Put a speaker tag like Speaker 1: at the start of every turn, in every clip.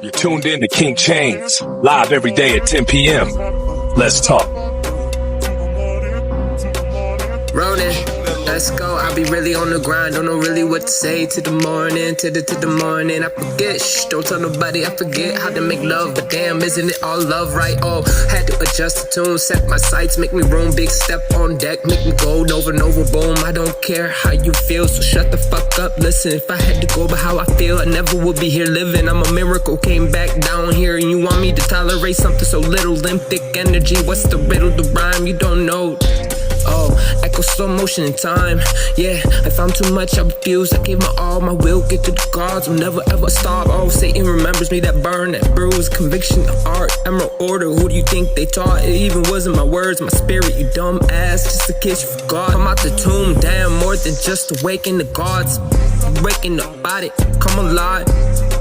Speaker 1: You're tuned in to King Chains, live every day at 10 p.m. Let's talk.
Speaker 2: Ronin, let's go. I be really on the grind, don't know really what to say to the morning, to the morning. I forget, don't tell nobody, I forget how to make love, but damn, isn't it all love, right? Oh, had to adjust the tune, set my sights, make me room, big step on deck, make me go Nova, boom. I don't care how you feel, so shut the fuck up. Listen, if I had to go by how I feel, I never would be here living. I'm a miracle, came back down here, and you want me to tolerate something so little, lymphatic energy. What's the riddle, the rhyme? You don't know. Oh, echo slow motion in time. Yeah, if I'm too much, I refuse. I give my all, my will, get to the gods. Will never ever stop. Oh, Satan remembers me, that burn, that bruise, conviction, art, emerald order. Who do you think they taught? It even wasn't my words, my spirit, you dumb ass. Just a kiss you forgot. Come out the tomb, damn, more than just awaken the gods. Waking up about it, come alive.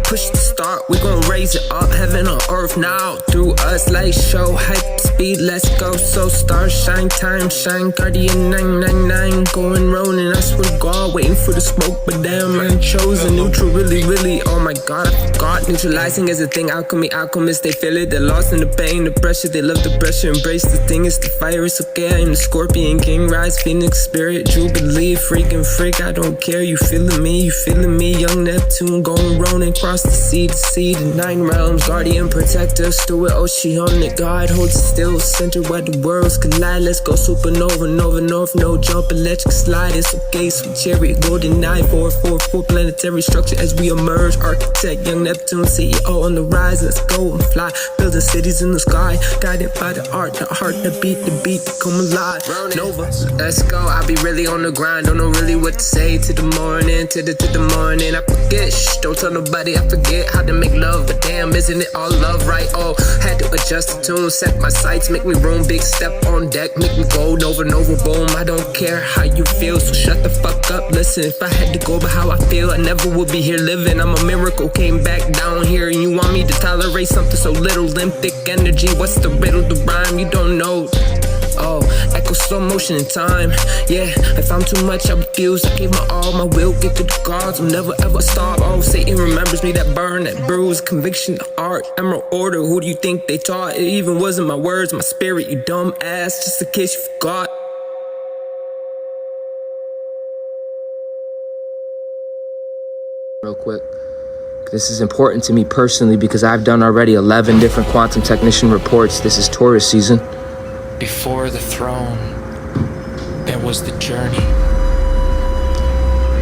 Speaker 2: Push the start, we gon' raise it up. Heaven on earth now, through us, light show, hype speed, let's go. So stars shine, time shine, Guardian 999, going rolling, I swear to God, waiting for the smoke, but damn, I'm chosen. Neutral, really, oh my God, I forgot. Neutralizing is a thing, alchemy, alchemists, they feel it. They're lost in the pain, the pressure, they love the pressure, embrace the thing, it's the fire, it's okay. I am the Scorpion King, rise, Phoenix Spirit, Jubilee, freaking freak, I don't care, you feeling me, young Neptune, going rolling, cross the sea, the 9 realms, guardian, protector, steward, oceanic guide, hold still, center where the worlds collide. Let's go supernova, nova, north, no jump, electric slide. It's okay, sweet chariot, golden eye, 444, planetary structure as we emerge. Architect, young Neptune, CEO on the rise. Let's go and fly, building cities in the sky, guided by the art, the heart, the beat, to come alive. Nova, let's go. I be really on the grind, don't know really what to say to the morning, to the morning. I forget, don't tell nobody, I forget how to make love, but damn, isn't it all love, right? Oh, had to adjust the tune, set my sights, make me room, big step on deck, make me go Nova, boom. I don't care how you feel, so shut the fuck up. Listen, if I had to go by how I feel, I never would be here living. I'm a miracle, came back down here, and you want me to tolerate something so little, lymphatic energy. What's the riddle, the rhyme? You don't know. Oh, echo slow motion in time. Yeah, if I'm too much, I refuse. I give my all, my will, get to the gods. Will never ever stop. Oh, Satan remembers me, that burn, that bruise, conviction, art, emerald order. Who do you think they taught? It even wasn't my words, my spirit, you dumb ass. Just in case you forgot. Real quick. This is important to me personally because I've done already 11 different quantum technician reports. This is Taurus season.
Speaker 3: Before the throne, there was the journey.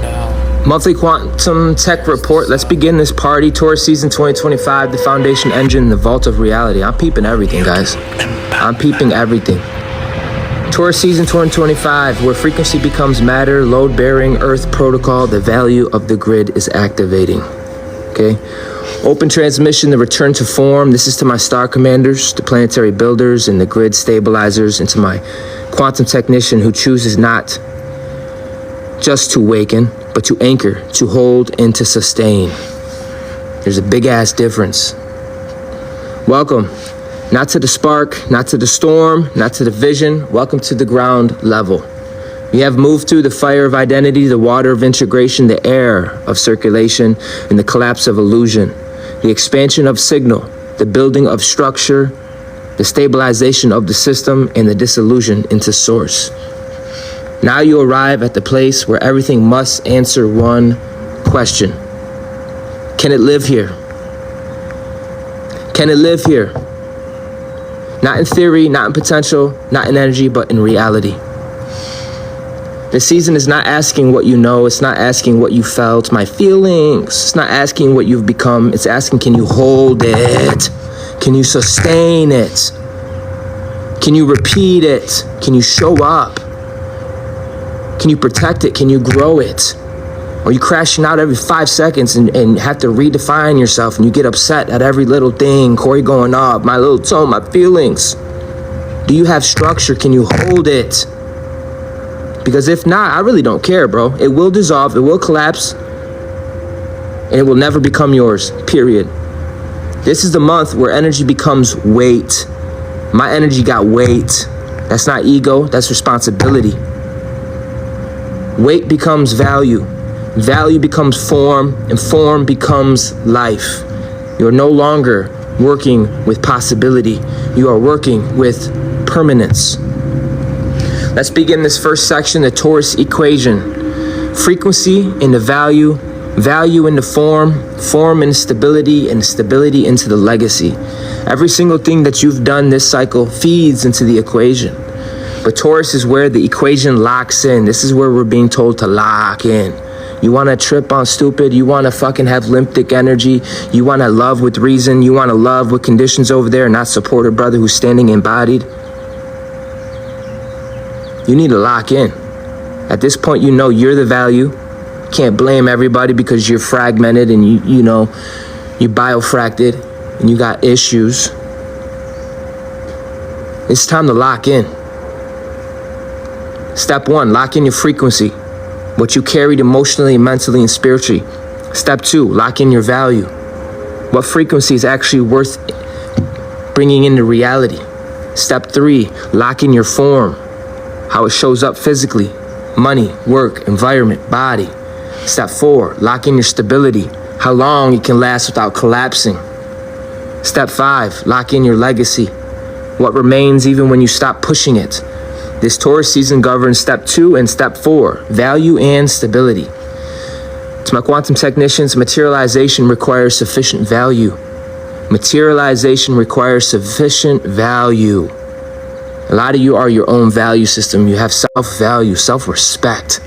Speaker 3: Now,
Speaker 2: monthly quantum tech report. Let's begin this party. Taurus season 2025, the foundation engine, the vault of reality. I'm peeping everything, guys. I'm peeping everything. Taurus season 2025, where frequency becomes matter, load-bearing, earth protocol, the value of the grid is activating. Okay. Open transmission, the return to form. This is to my StarCommanders, the planetary builders, and the grid stabilizers, and to my quantum technician who chooses not just to waken, but to anchor, to hold, and to sustain. There's a big-ass difference. Welcome, not to the spark, not to the storm, not to the vision. Welcome to the ground level. We have moved through the fire of identity, the water of integration, the air of circulation, and the collapse of illusion, the expansion of signal, the building of structure, the stabilization of the system, and the dissolution into source. Now you arrive at the place where everything must answer one question. Can it live here? Can it live here? Not in theory, not in potential, not in energy, but in reality. This season is not asking what you know. It's not asking what you felt, my feelings. It's not asking what you've become. It's asking, can you hold it? Can you sustain it? Can you repeat it? Can you show up? Can you protect it? Can you grow it? Or are you crashing out every 5 seconds and have to redefine yourself and you get upset at every little thing? Corey going up, my little tone, my feelings. Do you have structure? Can you hold it? Because if not, I really don't care, bro. It will dissolve, it will collapse, and it will never become yours, period. This is the month where energy becomes weight. My energy got weight. That's not ego, that's responsibility. Weight becomes value. Value becomes form, and form becomes life.
Speaker 4: You're no longer working with possibility. You are working with permanence. Let's begin this first section, the Taurus Equation. Frequency into value, value into form, form into stability, and stability into the legacy. Every single thing that you've done this cycle feeds into the equation. But Taurus is where the equation locks in. This is where we're being told to lock in. You want to trip on stupid? You want to fucking have lymphatic energy? You want to love with reason? You want to love with conditions over there and not support a brother who's standing embodied? You need to lock in. At this point, you know you're the value. Can't blame everybody because you're fragmented and you biofracted and you got issues. It's time to lock in. Step 1, lock in your frequency. What you carried emotionally, mentally, and spiritually. Step 2, lock in your value. What frequency is actually worth bringing into reality. Step 3, lock in your form. How it shows up physically. Money, work, environment, body. Step 4, lock in your stability. How long it can last without collapsing. Step 5, lock in your legacy. What remains even when you stop pushing it. This Taurus season governs step 2 and step 4, value and stability. To my quantum technicians, materialization requires sufficient value. Materialization requires sufficient value. A lot of you are your own value system. You have self-value, self-respect.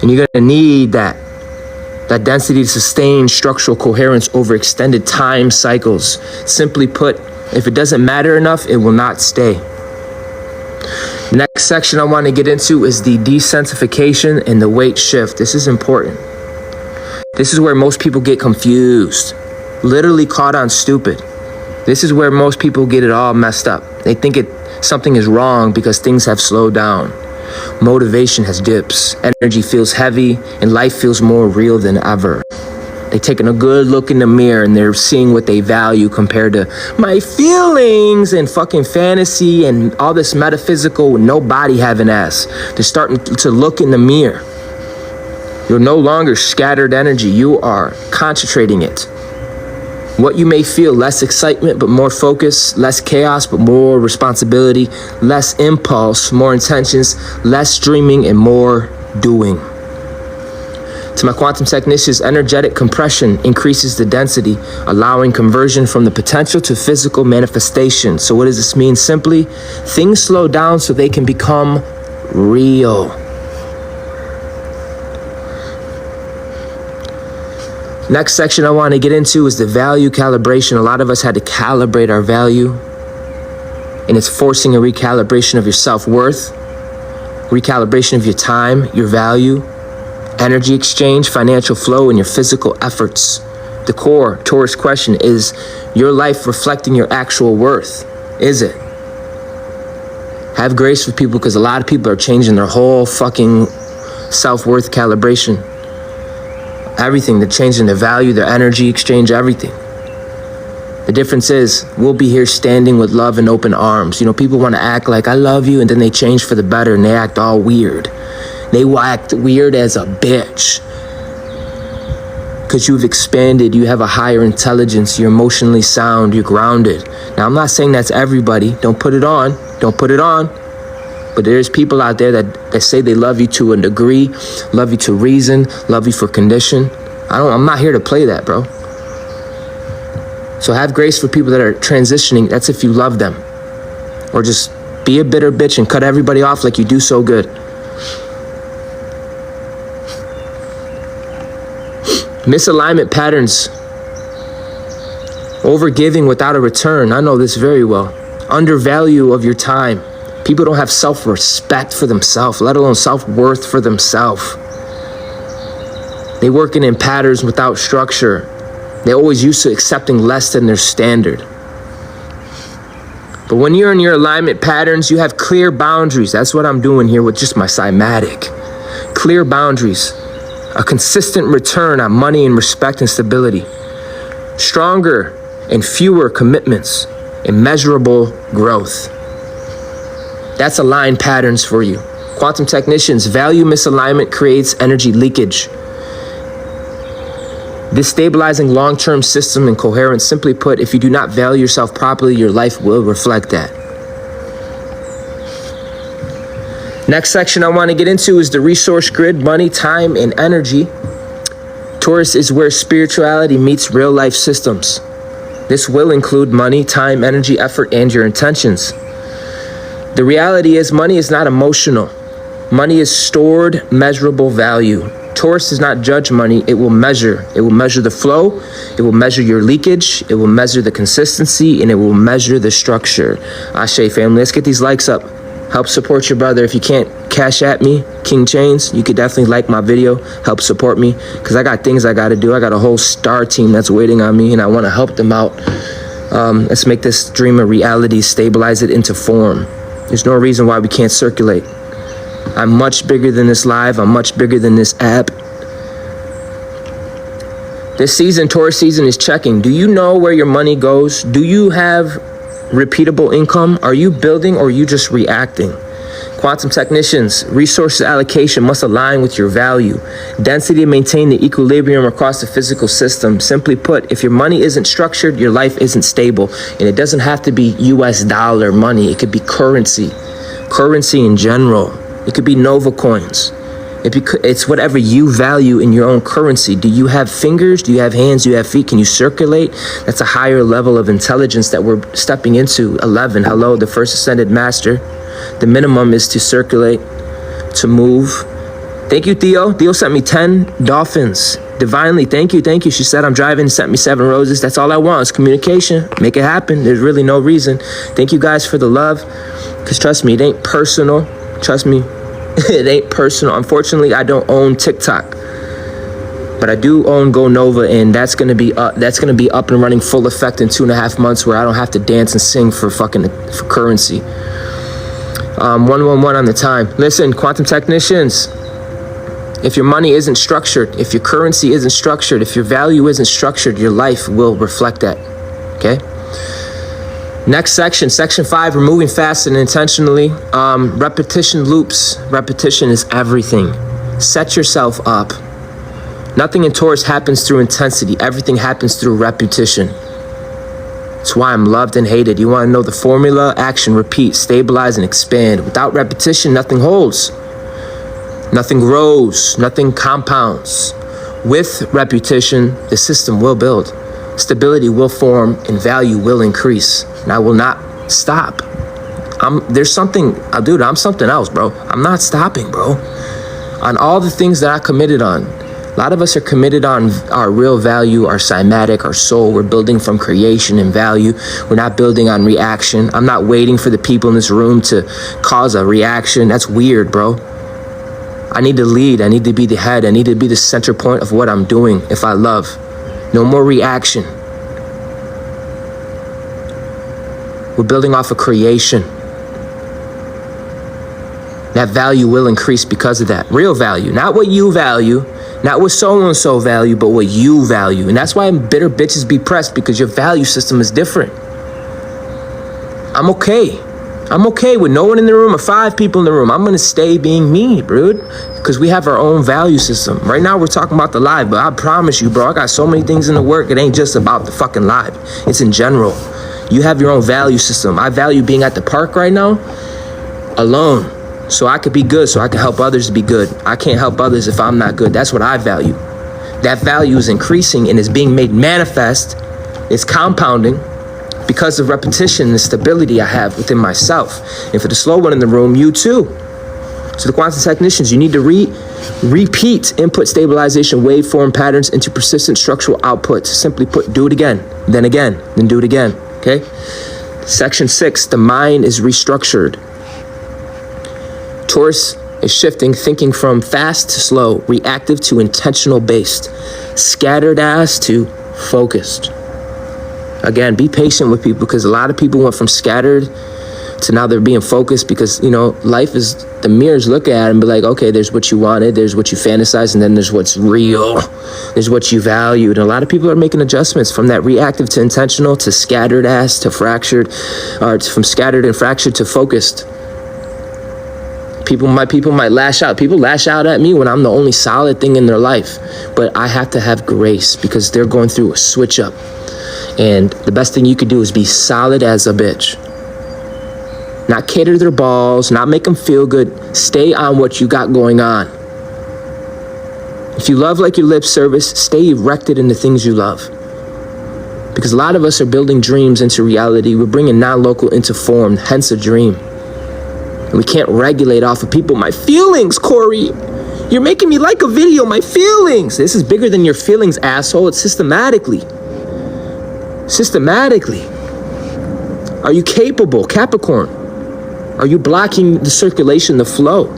Speaker 4: And you're gonna need that density to sustain structural coherence over extended time cycles. Simply put, if it doesn't matter enough, it will not stay. The next section I want to get into is the densification and the weight shift. This is important. This is where most people get confused, literally caught on stupid. This is where most people get it all messed up. They think something is wrong because things have slowed down. Motivation has dips, energy feels heavy, and life feels more real than ever. They're taking a good look in the mirror and they're seeing what they value compared to my feelings and fucking fantasy and all this metaphysical with no body having ass. They're starting to look in the mirror. You're no longer scattered energy. You are concentrating it. What you may feel, less excitement but more focus, less chaos but more responsibility, less impulse, more intentions, less dreaming and more doing. To my quantum technicians, energetic compression increases the density, allowing conversion from the potential to physical manifestation. So what does this mean? Simply, things slow down so they can become real. Next section I want to get into is the value calibration. A lot of us had to calibrate our value, and it's forcing a recalibration of your self-worth, recalibration of your time, your value, energy exchange, financial flow, and your physical efforts. The core Taurus question is your life reflecting your actual worth? Is it? Have grace with people because a lot of people are changing their whole fucking self-worth calibration. Everything, they're changing their value, their energy exchange, everything. The difference is we'll be here standing with love and open arms. You know, people want to act like I love you and then they change for the better and they act all weird. They will act weird as a bitch. Because you've expanded, you have a higher intelligence, you're emotionally sound, you're grounded. Now, I'm not saying that's everybody. Don't put it on. Don't put it on. But there's people out there that say they love you to a degree, love you to reason, love you for condition. I'm not here to play that, bro. So have grace for people that are transitioning. That's if you love them. Or just be a bitter bitch and cut everybody off like you do so good. Misalignment patterns. Overgiving without a return. I know this very well. Undervalue of your time. People don't have self-respect for themselves, let alone self-worth for themselves. They working in patterns without structure. They're always used to accepting less than their standard. But when you're in your alignment patterns, you have clear boundaries. That's what I'm doing here with just my cymatic. Clear boundaries. A consistent return on money and respect and stability. Stronger and fewer commitments and measurable growth. That's aligned patterns for you. Quantum technicians, value misalignment creates energy leakage. This stabilizing long-term system and coherence, simply put, if you do not value yourself properly, your life will reflect that. Next section I want to get into is the resource grid, money, time, and energy. Taurus is where spirituality meets real life systems. This will include money, time, energy, effort, and your intentions. The reality is money is not emotional. Money is stored, measurable value. Taurus does not judge money, it will measure. It will measure the flow, it will measure your leakage, it will measure the consistency, and it will measure the structure. Ashe family, let's get these likes up. Help support your brother. If you can't cash at me, King Chains, you could definitely like my video, help support me, because I got things I got to do. I got a whole star team that's waiting on me, and I want to help them out. Let's make this dream a reality, stabilize it into form. There's no reason why we can't circulate. I'm much bigger than this live. I'm much bigger than this app. This season, Taurus season, is checking. Do you know where your money goes? Do you have repeatable income? Are you building or are you just reacting? Quantum technicians, resource allocation must align with your value. Density to maintain the equilibrium across the physical system. Simply put, if your money isn't structured, your life isn't stable. And it doesn't have to be US dollar money. It could be currency in general. It could be Nova coins. It's whatever you value in your own currency. Do you have fingers? Do you have hands? Do you have feet? Can you circulate? That's a higher level of intelligence that we're stepping into. 11, hello, the first ascended master. The minimum is to circulate, to move. Thank you, Theo. Theo sent me 10 dolphins. Divinely, thank you. She said I'm driving, sent me 7 roses. That's all I want is communication. Make it happen. There's really no reason. Thank you guys for the love. Because trust me, it ain't personal. Trust me, it ain't personal. Unfortunately, I don't own TikTok, but I do own Go Nova, and that's gonna be up and running full effect in 2.5 months, where I don't have to dance and sing for currency. 111 on the time. Listen, quantum technicians, if your money isn't structured, if your currency isn't structured, if your value isn't structured, your life will reflect that. Okay. Next section, section 5, removing fast and intentionally. Repetition loops. Repetition is everything. Set yourself up. Nothing in Taurus happens through intensity. Everything happens through repetition. That's why I'm loved and hated. You want to know the formula? Action, repeat, stabilize, and expand. Without repetition, nothing holds. Nothing grows. Nothing compounds. With repetition, the system will build. Stability will form and value will increase. And I will not stop. There's something, dude, I'm something else, bro. I'm not stopping, bro. On all the things that I committed on. A lot of us are committed on our real value, our cymatic, our soul. We're building from creation and value. We're not building on reaction. I'm not waiting for the people in this room to cause a reaction. That's weird, bro. I need to lead. I need to be the head. I need to be the center point of what I'm doing if I love. No more reaction. We're building off of creation. That value will increase because of that. Real value, not what you value, not what so-and-so value, but what you value. And that's why bitter bitches be pressed, because your value system is different. I'm okay. I'm okay with no one in the room or 5 people in the room. I'm going to stay being me, dude, because we have our own value system. Right now, we're talking about the live, but I promise you, bro, I got so many things in the work. It ain't just about the fucking live. It's in general. You have your own value system. I value being at the park right now alone, so I could be good, so I can help others to be good. I can't help others if I'm not good. That's what I value. That value is increasing and is being made manifest. It's compounding because of repetition and the stability I have within myself. And for the slow one in the room, you too. So the quantum technicians, you need to repeat input stabilization waveform patterns into persistent structural outputs. Simply put, do it again, then do it again, okay? Section 6, the mind is restructured. Taurus is shifting, thinking from fast to slow, reactive to intentional based, scattered ass to focused. Again, be patient with people, because a lot of people went from scattered to now they're being focused, because, you know, life is, the mirrors look at it and be like, okay, there's what you wanted, there's what you fantasized, and then there's what's real, there's what you valued. And a lot of people are making adjustments from that reactive to intentional to scattered ass to fractured, or from scattered and fractured to focused. People might lash out. People lash out at me when I'm the only solid thing in their life. But I have to have grace because they're going through a switch up. And the best thing you could do is be solid as a bitch. Not cater to their balls, not make them feel good. Stay on what you got going on. If you love like your lip service, stay erected in the things you love. Because a lot of us are building dreams into reality. We're bringing non-local into form, hence a dream. And we can't regulate off of people. My feelings, Corey. You're making me like a video. My feelings. This is bigger than your feelings, asshole. It's systematically. Systematically. Are you capable, Capricorn? Are you blocking the circulation, the flow?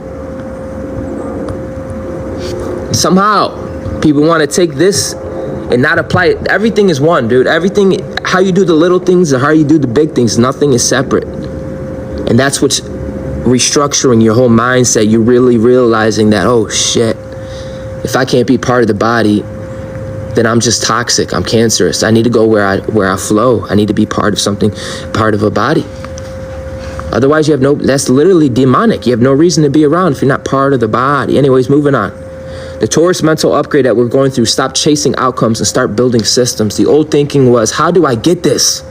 Speaker 4: Somehow, people want to take this and not apply it. Everything is one, dude. Everything, how you do the little things or how you do the big things, nothing is separate. And that's what's restructuring your whole mindset. You're really realizing that, oh shit, if I can't be part of the body, then I'm just toxic. I'm cancerous. I need to go where I flow. I need to be part of something, part of a body. Otherwise, that's literally demonic. You have no reason to be around if you're not part of the body. Anyways, moving on. The Taurus mental upgrade that we're going through, stop chasing outcomes and start building systems. The old thinking was, how do I get this?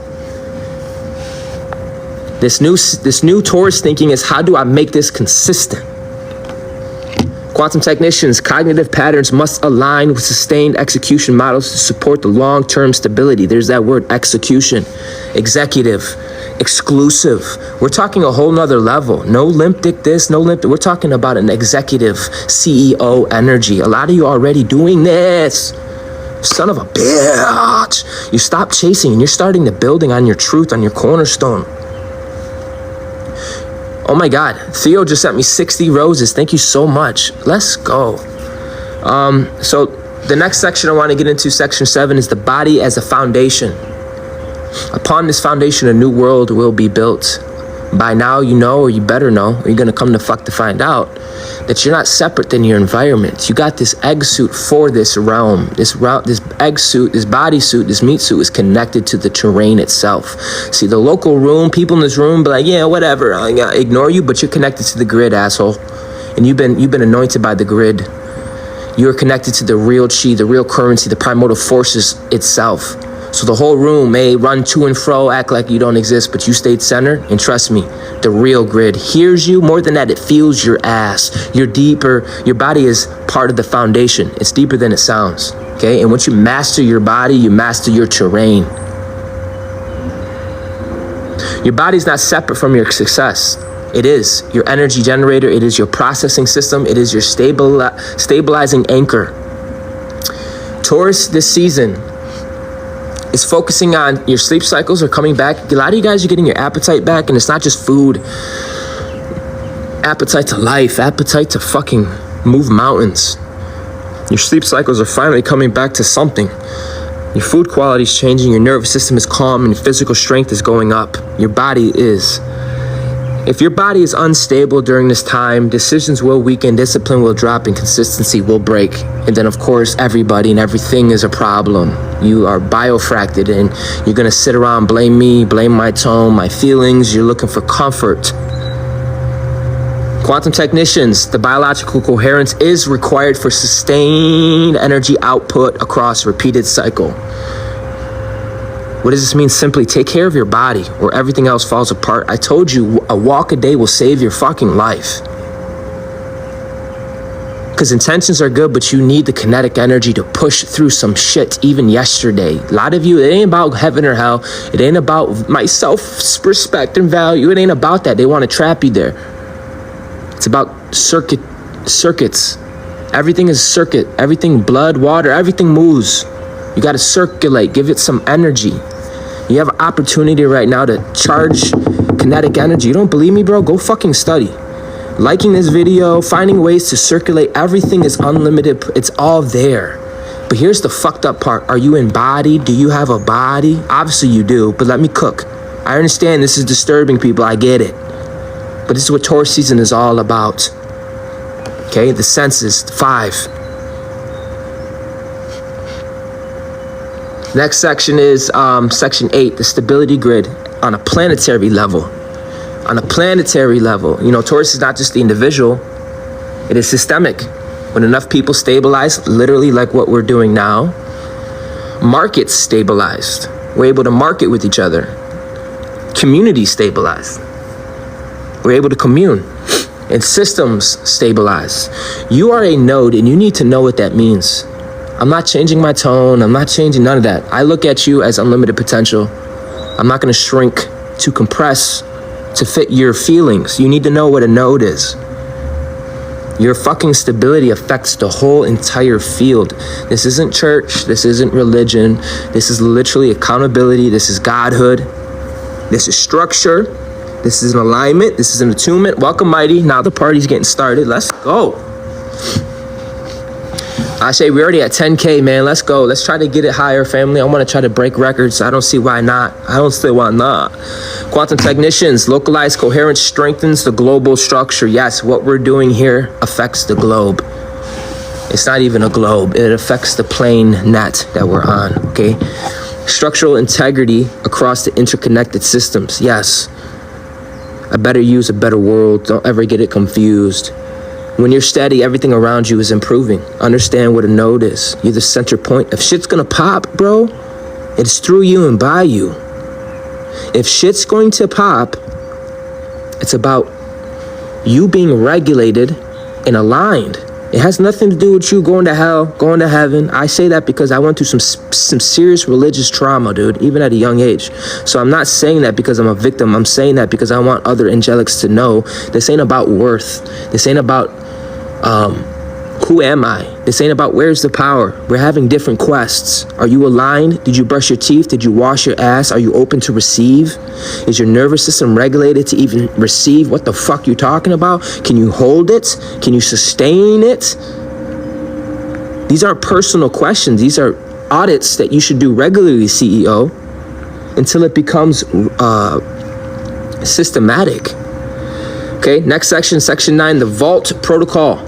Speaker 4: This new Taurus thinking is, how do I make this consistent? Quantum technicians, cognitive patterns must align with sustained execution models to support the long-term stability. There's that word, execution, executive, exclusive. We're talking a whole nother level. No limp dick this, no limp. We're talking about an executive CEO energy. A lot of you are already doing this. Son of a bitch. You stop chasing and you're starting the building on your truth, on your cornerstone. Oh my God, Theo just sent me 60 roses. Thank you so much. Let's go. So the next section I want to get into, section 7, is the body as a foundation. Upon this foundation, a new world will be built. By now, you know, or you better know, or you're going to come to fuck to find out, that you're not separate than your environment. You got this egg suit for this realm. This egg suit, this body suit, this meat suit is connected to the terrain itself. See, the local room, people in this room be like, yeah, whatever, I ignore you, but you're connected to the grid, asshole. And you've been anointed by the grid. You're connected to the real chi, the real currency, the primordial forces itself. So the whole room may run to and fro, act like you don't exist, but you stayed centered. And trust me, the real grid hears you. More than that, it feels your ass. You're deeper. Your body is part of the foundation. It's deeper than it sounds. Okay? And once you master your body, you master your terrain. Your body's not separate from your success. It is your energy generator. It is your processing system. It is your stabilizing anchor. Taurus this season is focusing on your sleep cycles are coming back. A lot of you guys are getting your appetite back, and it's not just food. Appetite to life, appetite to fucking move mountains. Your sleep cycles are finally coming back to something. Your food quality is changing, your nervous system is calm, and your physical strength is going up. Your body is. If your body is unstable during this time, decisions will weaken, discipline will drop, and consistency will break. And then, of course, everybody and everything is a problem. You are biofracted, and you're going to sit around, blame me, blame my tone, my feelings. You're looking for comfort. Quantum technicians, the biological coherence is required for sustained energy output across repeated cycle. What does this mean? Simply take care of your body or everything else falls apart. I told you a walk a day will save your fucking life. Because intentions are good, but you need the kinetic energy to push through some shit even yesterday. A lot of you, it ain't about heaven or hell. It ain't about my self-respect and value. It ain't about that. They want to trap you there. It's about circuits. Everything is circuit. Everything, blood, water, everything moves. You got to circulate, give it some energy. You have an opportunity right now to charge kinetic energy. You don't believe me, bro? Go fucking study. Liking this video, finding ways to circulate, everything is unlimited. It's all there. But here's the fucked up part. Are you embodied? Do you have a body? Obviously you do, but let me cook. I understand this is disturbing, people. I get it. But this is what Taurus season is all about. Okay, the senses, 5. Next section is section 8, the stability grid on a planetary level. on a planetary level. You know, Taurus is not just the individual, it is systemic. When enough people stabilize, literally like what we're doing now, markets stabilized. We're able to market with each other. Community stabilized. We're able to commune. And systems stabilize. You are a node and you need to know what that means. I'm not changing my tone. I'm not changing none of that. I look at you as unlimited potential. I'm not going to shrink to compress to fit your feelings. You need to know what a node is. Your fucking stability affects the whole entire field. This isn't church. This isn't religion. This is literally accountability. This is godhood. This is structure. This is an alignment. This is an attunement. Welcome, Mighty. Now the party's getting started. Let's go. I say we already at 10K, man. Let's go. Let's try to get it higher, family. I want to try to break records. I don't see why not. I don't see why not. Quantum technicians, localized coherence strengthens the global structure. Yes, what we're doing here affects the globe. It's not even a globe. It affects the plane net that we're on, okay? Structural integrity across the interconnected systems. Yes. A better use, a better world. Don't ever get it confused. When you're steady, everything around you is improving. Understand what a node is. You're the center point. If shit's gonna pop, bro, it's through you and by you. If shit's going to pop, it's about you being regulated and aligned. It has nothing to do with you going to hell, going to heaven. I say that because I went through some serious religious trauma, dude, even at a young age. So I'm not saying that because I'm a victim. I'm saying that because I want other angelics to know this ain't about worth. This ain't about who am I? This ain't about where's the power. We're having different quests. Are you aligned? Did you brush your teeth? Did you wash your ass? Are you open to receive? Is your nervous system regulated to even receive what the fuck you're talking about? Can you hold it? Can you sustain it? These aren't personal questions. These are audits that you should do regularly, CEO, until it becomes systematic. Okay, next section, section 9, the Vault Protocol.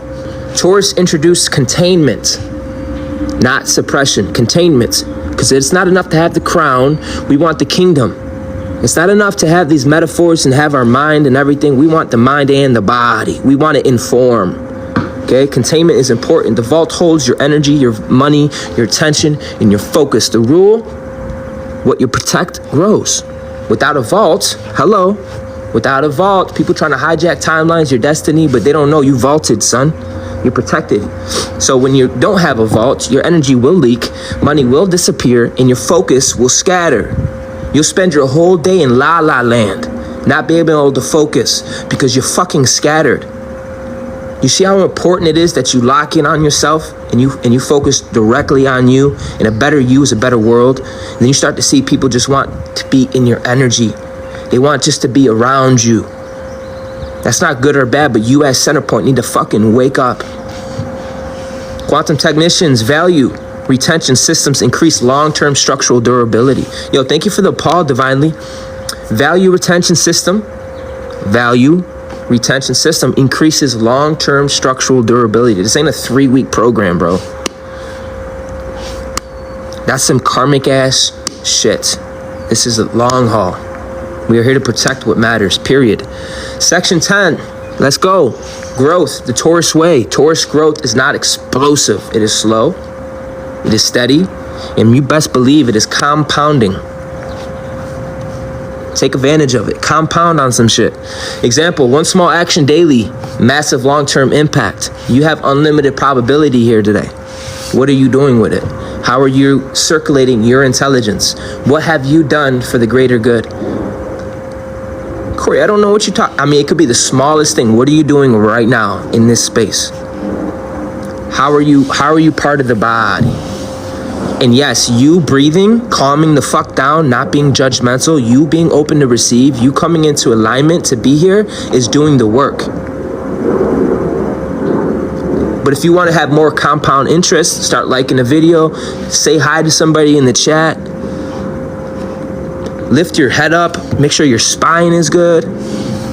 Speaker 4: Taurus introduced containment, not suppression, containment. Because it's not enough to have the crown, we want the kingdom. It's not enough to have these metaphors and have our mind and everything. We want the mind and the body. We want to inform. Okay, containment is important. The vault holds your energy, your money, your attention, and your focus. The rule, what you protect grows. Without a vault, hello, without a vault, people trying to hijack timelines, your destiny, but they don't know you vaulted, son. You're protected. So when you don't have a vault, your energy will leak, money will disappear, and your focus will scatter. You'll spend your whole day in la la land, not being able to focus because you're fucking scattered. You see how important it is that you lock in on yourself and you focus directly on you, and a better you is a better world. And then you start to see people just want to be in your energy. They want just to be around you. That's not good or bad, but you as center point need to fucking wake up. Quantum technicians, value retention systems increase long-term structural durability. Yo, thank you for the Paul divinely. Value retention system increases long-term structural durability. This ain't a 3-week program, bro. That's some karmic ass shit. This is a long haul. We are here to protect what matters, period. Section 10, let's go. Growth, the Taurus way. Taurus growth is not explosive. It is slow, it is steady, and you best believe it is compounding. Take advantage of it. Compound on some shit. Example, one small action daily, massive long-term impact. You have unlimited probability here today. What are you doing with it? How are you circulating your intelligence? What have you done for the greater good? Corey, I don't know what you're talking. I mean, it could be the smallest thing. What are you doing right now in this space? How are you part of the body? And yes, you breathing, calming the fuck down, not being judgmental, you being open to receive, you coming into alignment to be here is doing the work. But if you want to have more compound interest, start liking the video, say hi to somebody in the chat, lift your head up, make sure your spine is good.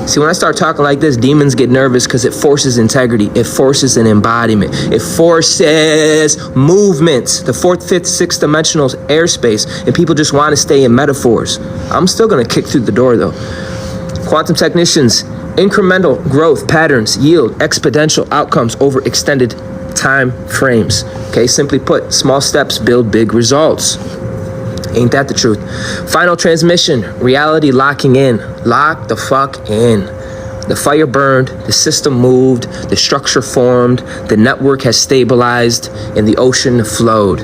Speaker 4: See, when I start talking like this, demons get nervous because it forces integrity. It forces an embodiment. It forces movement. The 4th, 5th, 6th dimensional airspace. And people just want to stay in metaphors. I'm still going to kick through the door, though. Quantum technicians, incremental growth patterns yield exponential outcomes over extended time frames. Okay, simply put, small steps build big results. Ain't that the truth? Final transmission, reality locking in. Lock the fuck in. The fire burned, the system moved, the structure formed, the network has stabilized, and the ocean flowed.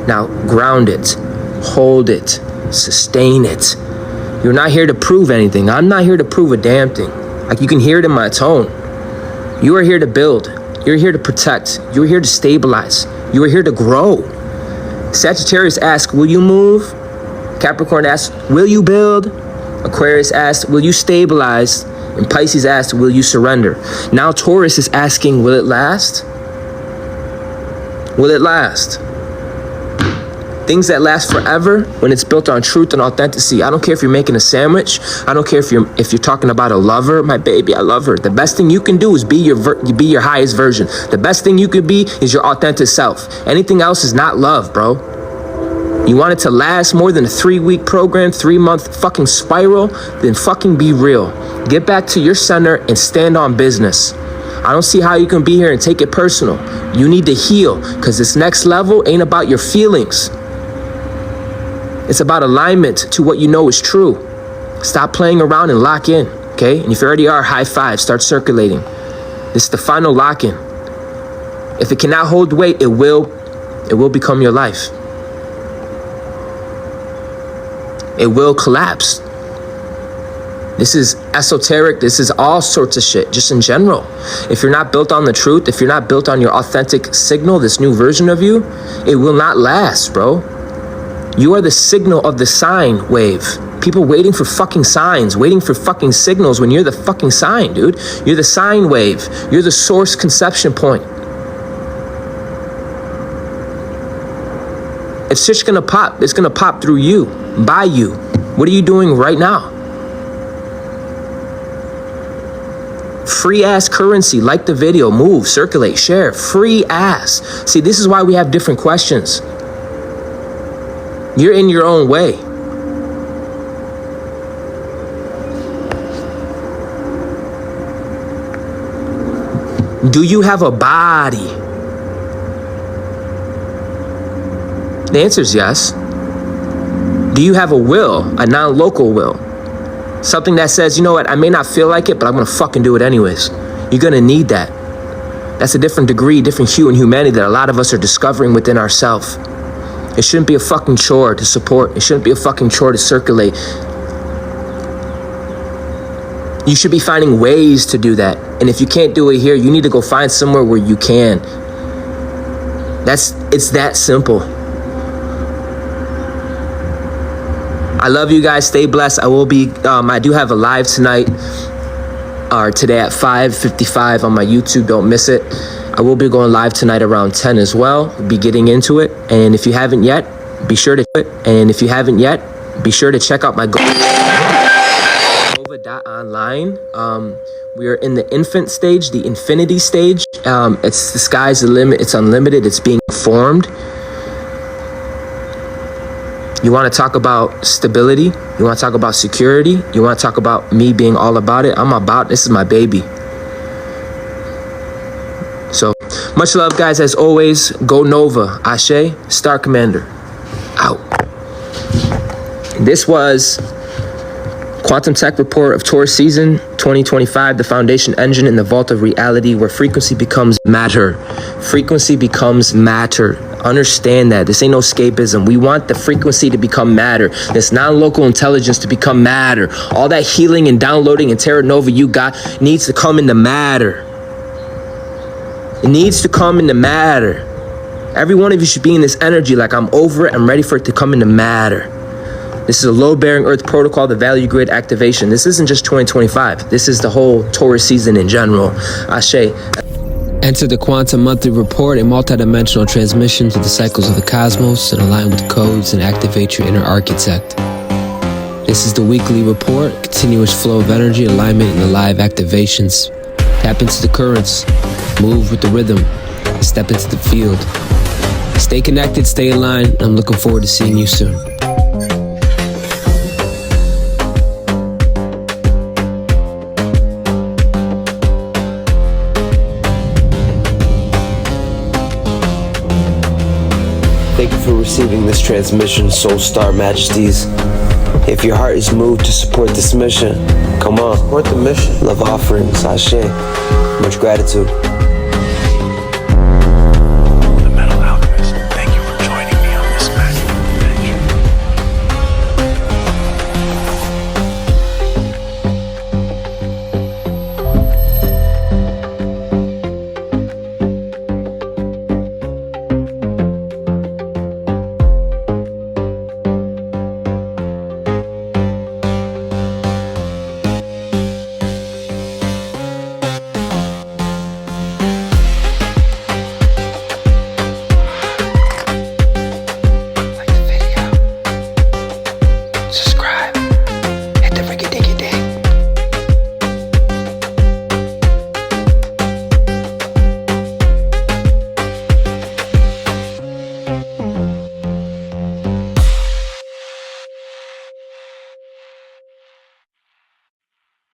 Speaker 4: Now ground it, hold it, sustain it. You're not here to prove anything. I'm not here to prove a damn thing. Like, you can hear it in my tone. You are here to build. You're here to protect. You're here to stabilize. You are here to grow. Sagittarius asks, will you move? Capricorn asks, will you build? Aquarius asks, will you stabilize? And Pisces asks, will you surrender? Now Taurus is asking, will it last? Will it last? Things that last forever, when it's built on truth and authenticity. I don't care if you're making a sandwich. I don't care if you're talking about a lover. My baby, I love her. The best thing you can do is be your highest version. The best thing you could be is your authentic self. Anything else is not love, bro. You want it to last more than a 3-week program, 3-month fucking spiral, then fucking be real. Get back to your center and stand on business. I don't see how you can be here and take it personal. You need to heal, because this next level ain't about your feelings. It's about alignment to what you know is true. Stop playing around and lock in, okay? And if you already are, high five, start circulating. This is the final lock-in. If it cannot hold weight, it will become your life. It will collapse. This is esoteric. This is all sorts of shit, just in general. If you're not built on the truth, if you're not built on your authentic signal, this new version of you, it will not last, bro. You are the signal of the sine wave. People waiting for fucking signs, waiting for fucking signals when you're the fucking sign, dude. You're the sine wave. You're the source conception point. If shit's gonna pop, it's gonna pop through you, by you. What are you doing right now? Free ass currency. Like the video, move, circulate, share. Free ass. See, this is why we have different questions. You're in your own way. Do you have a body? The answer is yes. Do you have a will, a non-local will? Something that says, you know what, I may not feel like it, but I'm gonna fucking do it anyways. You're gonna need that. That's a different degree, different hue and humanity that a lot of us are discovering within ourselves. It shouldn't be a fucking chore to support. It shouldn't be a fucking chore to circulate. You should be finding ways to do that. And if you can't do it here, you need to go find somewhere where you can. It's that simple. I love you guys. Stay blessed. I do have a live tonight or today at 5:55 on my YouTube. Don't miss it. I will be going live tonight around 10 as well. Be getting into it. And if you haven't yet, be sure to check out my Gova.online. We are in the infant stage, the infinity stage. It's the sky's the limit. It's unlimited. It's being formed. You want to talk about stability? You want to talk about security? You want to talk about me being all about it? This is my baby. So, much love, guys. As always, go Nova. Ashe, Star Commander. Out. This was Quantum Tech Report of Taurus Season 2025, the foundation engine in the vault of reality where frequency becomes matter. Frequency becomes matter. Understand that. This ain't no escapism. We want the frequency to become matter. This non-local intelligence to become matter. All that healing and downloading and Terra Nova you got needs to come into matter. It needs to come into matter. Every one of you should be in this energy like I'm over it. I'm ready for it to come into matter. This is a load-bearing Earth protocol, the value grid activation. This isn't just 2025. This is the whole Taurus season in general. Ashe.
Speaker 2: Enter the Quantum Monthly Report, a multidimensional transmission to the cycles of the cosmos and align with codes and activate your inner architect. This is the weekly report, continuous flow of energy, alignment, and the live activations. Tap into the currents, move with the rhythm, and step into the field. Stay connected, stay aligned. I'm looking forward to seeing you soon.
Speaker 5: receiving this transmission, Soul Star Majesties. If your heart is moved to support this mission, come on. Support the mission. Love offerings, sashay. Much gratitude.